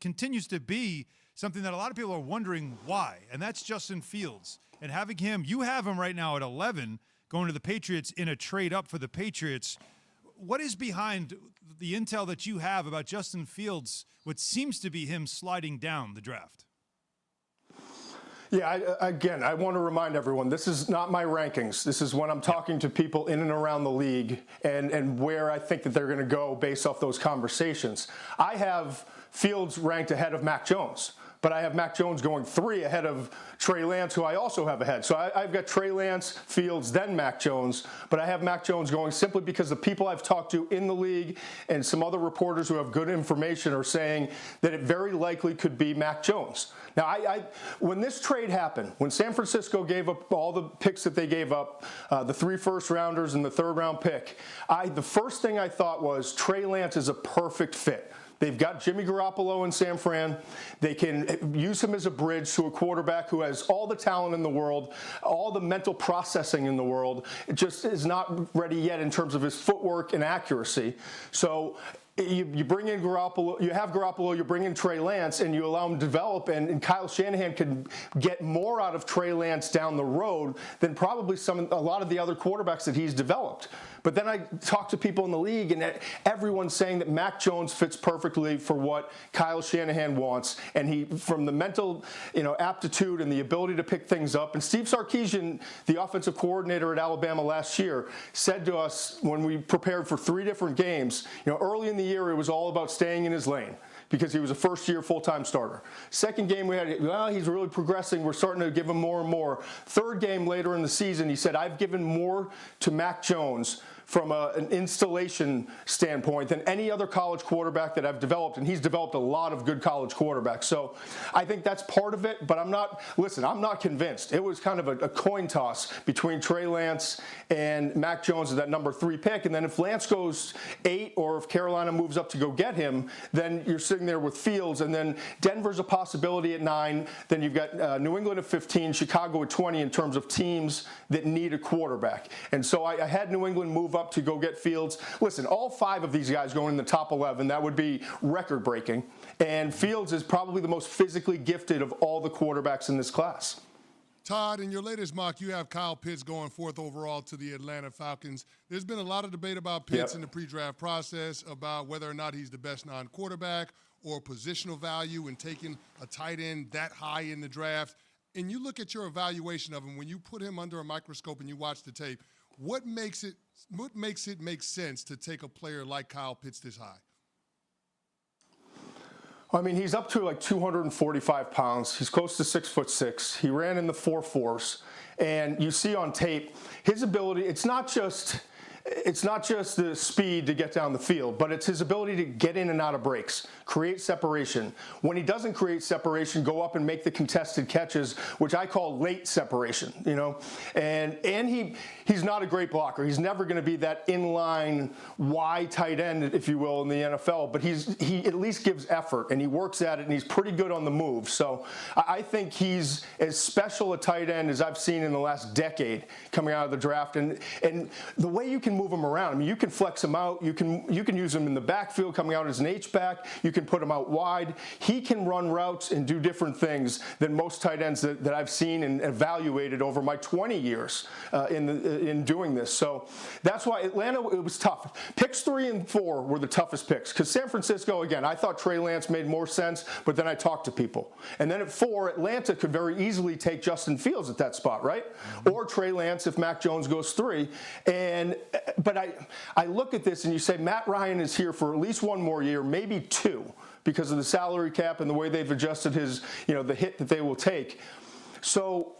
continues to be something that a lot of people are wondering why, and that's Justin Fields. And having him, you have him right now at 11, going to the Patriots in a trade up for the Patriots. What is behind the intel that you have about Justin Fields, what seems to be him sliding down the draft? Yeah, I want to remind everyone, this is not my rankings. This is when I'm talking to people in and around the league and where I think that they're going to go based off those conversations. I have Fields ranked ahead of Mac Jones, but I have Mac Jones going 3 ahead of Trey Lance, who I also have ahead. So I've got Trey Lance, Fields, then Mac Jones, but I have Mac Jones going simply because the people I've talked to in the league and some other reporters who have good information are saying that it very likely could be Mac Jones. Now, when this trade happened, when San Francisco gave up all the picks that they gave up, the 3 first-rounders and the third-round pick, the first thing I thought was Trey Lance is a perfect fit. They've got Jimmy Garoppolo in San Fran. They can use him as a bridge to a quarterback who has all the talent in the world, all the mental processing in the world. It just is not ready yet in terms of his footwork and accuracy. So you bring in Garoppolo, you have Garoppolo, you bring in Trey Lance, and you allow him to develop, and Kyle Shanahan can get more out of Trey Lance down the road than probably a lot of the other quarterbacks that he's developed. But then I talk to people in the league, and everyone's saying that Mac Jones fits perfectly for what Kyle Shanahan wants, and he, from the mental, aptitude and the ability to pick things up. And Steve Sarkisian, the offensive coordinator at Alabama last year, said to us when we prepared for 3 different games, early in the year it was all about staying in his lane, because he was a first-year full-time starter. Second game, we had, he's really progressing. We're starting to give him more and more. Third game later in the season, he said, I've given more to Mac Jones from an installation standpoint than any other college quarterback that I've developed, and he's developed a lot of good college quarterbacks. So I think that's part of it, but I'm not convinced. It was kind of a coin toss between Trey Lance and Mac Jones at that number 3 pick, and then if Lance goes 8 or if Carolina moves up to go get him, then you're sitting there with Fields, and then Denver's a possibility at 9, then you've got New England at 15, Chicago at 20 in terms of teams that need a quarterback. And so I had New England move up to go get Fields. Listen, all 5 of these guys going in the top 11, that would be record-breaking. And Fields is probably the most physically gifted of all the quarterbacks in this class. Todd, in your latest mock, you have Kyle Pitts going 4th overall to the Atlanta Falcons. There's been a lot of debate about Pitts in the pre-draft process, about whether or not he's the best non-quarterback or positional value in taking a tight end that high in the draft. And you look at your evaluation of him, when you put him under a microscope and you watch the tape, what makes it make sense to take a player like Kyle Pitts this high? I mean, he's up to like 245 pounds. He's close to 6'6". He ran in the 4.4s. And you see on tape, his ability, it's not just the speed to get down the field, but it's his ability to get in and out of breaks, create separation. When he doesn't create separation, go up and make the contested catches, which I call late separation, And he's not a great blocker. He's never going to be that inline Y tight end, if you will, in the NFL, but he at least gives effort, and he works at it, and he's pretty good on the move. So I think he's as special a tight end as I've seen in the last decade coming out of the draft. And the way you can move him around, I mean, you can flex him out. You can use him in the backfield coming out as an H-back. You can put him out wide. He can run routes and do different things than most tight ends that I've seen and evaluated over my 20 years in doing this. So that's why Atlanta, it was tough. Picks 3 and 4 were the toughest picks, because San Francisco, again, I thought Trey Lance made more sense, but then I talked to people. And then at 4, Atlanta could very easily take Justin Fields at that spot, right? Or Trey Lance if Mac Jones goes 3. But I look at this and you say Matt Ryan is here for at least 1 more year, maybe 2, because of the salary cap and the way they've adjusted his, the hit that they will take. So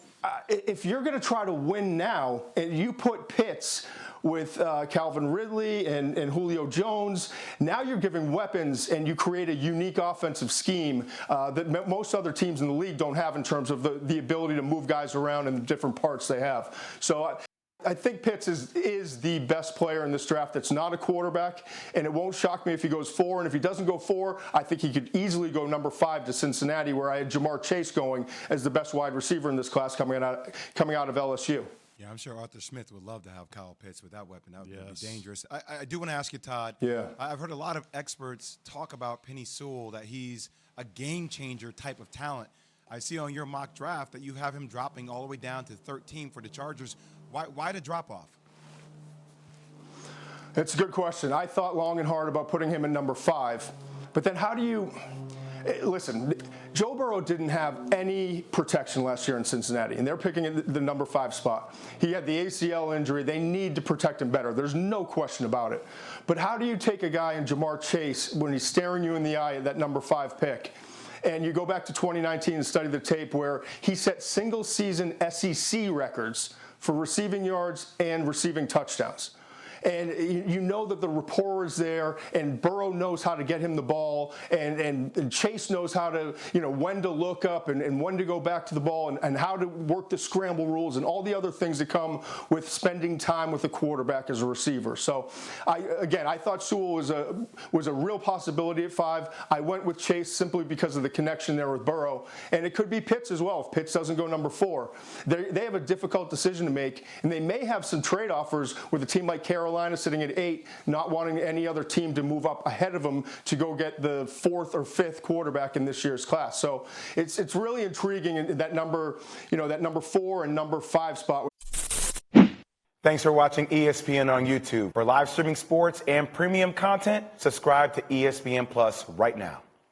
if you're going to try to win now and you put Pitts with Calvin Ridley and Julio Jones, now you're giving weapons and you create a unique offensive scheme that most other teams in the league don't have in terms of the ability to move guys around in the different parts they have. So I think Pitts is the best player in this draft that's not a quarterback, and it won't shock me if he goes 4. And if he doesn't go 4, I think he could easily go number 5 to Cincinnati, where I had Jamar Chase going as the best wide receiver in this class coming out of LSU. Yeah, I'm sure Arthur Smith would love to have Kyle Pitts with that weapon. That would be dangerous. I do want to ask you, Todd. Yeah. I've heard a lot of experts talk about Penei Sewell, that he's a game changer type of talent. I see on your mock draft that you have him dropping all the way down to 13 for the Chargers. Why the drop off? It's a good question. I thought long and hard about putting him in number 5. But then how do you listen, Joe Burrow didn't have any protection last year in Cincinnati, and they're picking the number 5 spot. He had the ACL injury. They need to protect him better. There's no question about it. But how do you take a guy in Jamar Chase when he's staring you in the eye at that number 5 pick? And you go back to 2019 and study the tape where he set single-season SEC records for receiving yards and receiving touchdowns. And you know that the rapport is there, and Burrow knows how to get him the ball, and Chase knows how to, when to look up and when to go back to the ball, and how to work the scramble rules and all the other things that come with spending time with the quarterback as a receiver. So, I thought Sewell was a real possibility at 5. I went with Chase simply because of the connection there with Burrow, and it could be Pitts as well if Pitts doesn't go number 4. They have a difficult decision to make, and they may have some trade offers with a team like Carolina sitting at 8, not wanting any other team to move up ahead of them to go get the 4th or 5th quarterback in this year's class. So it's really intriguing in that number, that number 4 and number 5 spot. Thanks for watching ESPN on YouTube. For live streaming sports and premium content, subscribe to ESPN Plus right now.